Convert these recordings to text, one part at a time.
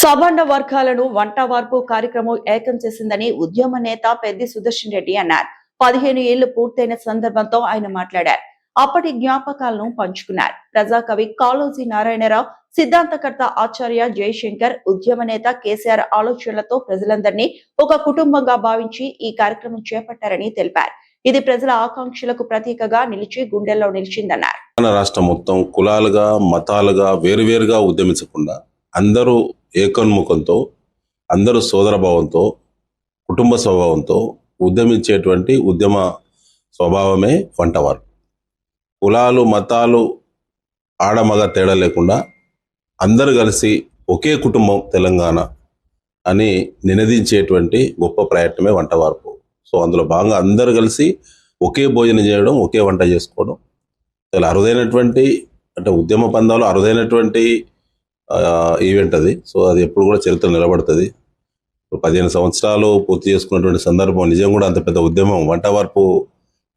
సవర్ణ వర్గాలను వంట వార్పు కార్యక్రమం ఏకం చేసిందని ఉద్యమ నేత పెద్ది సుదర్శన్ రెడ్డి అన్నారు. 15 ఏళ్లు పూర్తయిన సందర్భంతో ఆయన మాట్లాడారు. అప్పటి జ్ఞాపకాలను పంచుకున్నారు. ప్రజాకవి కాళోజీ నారాయణరావు, సిద్ధాంతకర్త ఆచార్య జయశంకర్, ఉద్యమ నేత కేసీఆర్ ఆలోచనలతో ప్రజలందరినీ ఒక కుటుంబంగా భావించి ఈ కార్యక్రమం చేపట్టారని తెలిపారు. ఇది ప్రజల ఆకాంక్షలకు ప్రతీకగా నిలిచి గుండెల్లో నిలిచిందన్నారు. రాష్ట్రం మొత్తం కులాలుగా మతాలుగా వేరువేరుగా ఉద్యమించకుండా అందరూ ఏకోన్ముఖంతో, అందరూ సోదరభావంతో, కుటుంబ స్వభావంతో ఉద్యమించేటువంటి ఉద్యమ స్వభావమే వంటవారు. కులాలు మతాలు ఆడమగ తేడా లేకుండా అందరూ కలిసి ఒకే కుటుంబం తెలంగాణ అని నినదించేటువంటి గొప్ప ప్రయత్నమే వంటవార్పు. సో అందులో భాగంగా అందరూ కలిసి ఒకే భోజనం చేయడం, ఒకే వంట చేసుకోవడం చాలా అరుదైనటువంటి, అంటే ఉద్యమ పందాలు అరుదైనటువంటి ఈవెంట్ అది. సో అది ఎప్పుడు కూడా చరిత్ర నిలబడుతుంది. 15 సంవత్సరాలు పూర్తి చేసుకున్నటువంటి సందర్భం నిజం కూడా అంత పెద్ద ఉద్యమం. వంటవార్పు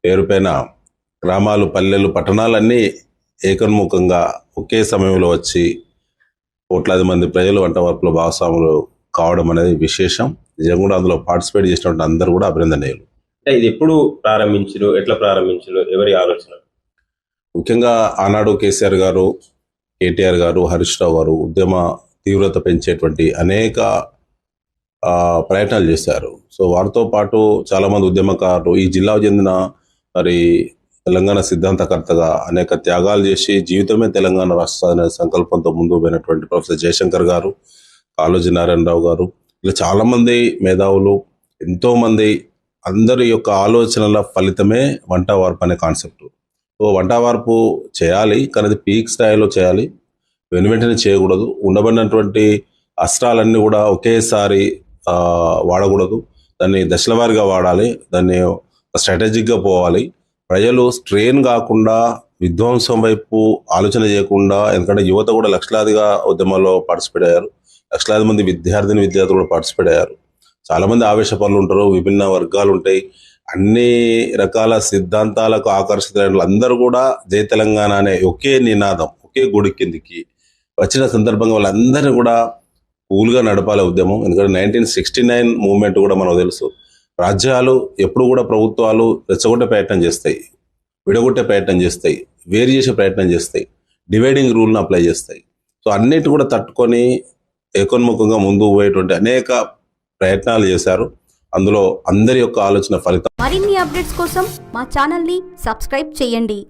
పేరుపైన గ్రామాలు, పల్లెలు, పట్టణాలన్నీ ఏకోన్ముఖంగా ఒకే సమయంలో వచ్చి కోట్లాది మంది ప్రజలు వంటవార్పులో భాగస్వాములు కావడం అనేది విశేషం. నిజం కూడా అందులో పార్టిసిపేట్ చేసినటువంటి అందరూ కూడా అభినందనీయులు. ఇది ఎప్పుడు ప్రారంభించారు, ఎట్లా ప్రారంభించారు, ఎవరి ఆలోచన? ముఖ్యంగా ఆనాడు కేసీఆర్ గారు, కేటీఆర్ గారు, హరీష్ రావు గారు ఉద్యమ తీవ్రత పెంచేటువంటి అనేక ప్రయత్నాలు చేశారు. సో వారితో పాటు చాలామంది ఉద్యమకారులు, ఈ జిల్లాకు చెందిన మరి తెలంగాణ సిద్ధాంతకర్తగా అనేక త్యాగాలు చేసి జీవితమే తెలంగాణ రాష్ట్ర అనే సంకల్పంతో ముందుకు పోయినటువంటి ప్రొఫెసర్ జయశంకర్ గారు, కాళోజీ నారాయణరావు గారు, ఇలా చాలామంది మేధావులు, ఎంతోమంది, అందరి యొక్క ఆలోచనల ఫలితమే వంట వార్పు అనే కాన్సెప్ట్. సో వంట వార్పు చేయాలి, కానీ అది పీక్ స్థాయిలో చేయాలి, వెనువెంటనే చేయకూడదు. ఉండబడినటువంటి అస్త్రాలన్నీ కూడా ఒకేసారి వాడకూడదు. దాన్ని దశల వారీగా వాడాలి, దాన్ని స్ట్రాటజిక్గా పోవాలి. ప్రజలు స్ట్రెయిన్ కాకుండా, విధ్వంసం వైపు ఆలోచన చేయకుండా, ఎందుకంటే యువత కూడా లక్షలాదిగా ఉద్యమాల్లో పార్టిసిపేట్ అయ్యారు. లక్షలాది మంది విద్యార్థులు కూడా పార్టిసిపేట్ అయ్యారు. చాలామంది ఆవేశపరులు ఉంటారు, విభిన్న వర్గాలు ఉంటాయి. అన్ని రకాల సిద్ధాంతాలకు ఆకర్షితులైన అందరూ కూడా జై తెలంగాణ అనే ఒకే నినాదం, ఒకే గుడి కిందికి వచ్చిన సందర్భంగా వాళ్ళందరినీ కూడా కూల్గా నడపాలి ఉద్యమం. ఎందుకంటే 1969 మూవ్మెంట్ కూడా మనకు తెలుసు. రాజ్యాలు ఎప్పుడు కూడా ప్రభుత్వాలు రెచ్చగొట్టే ప్రయత్నం చేస్తాయి, విడగొట్టే ప్రయత్నం చేస్తాయి, వేరు చేసే ప్రయత్నం చేస్తాయి, డివైడింగ్ రూల్ను అప్లై చేస్తాయి. సో అన్నిటి కూడా తట్టుకొని ఏకోన్ముఖంగా ముందుకు పోయేటువంటి అనేక ప్రయత్నాలు చేశారు. అందులో అందరి యొక్క ఆలోచన ఫలితం. మరిన్ని అప్డేట్స్ కోసం మా ఛానల్ని సబ్స్క్రైబ్ చేయండి.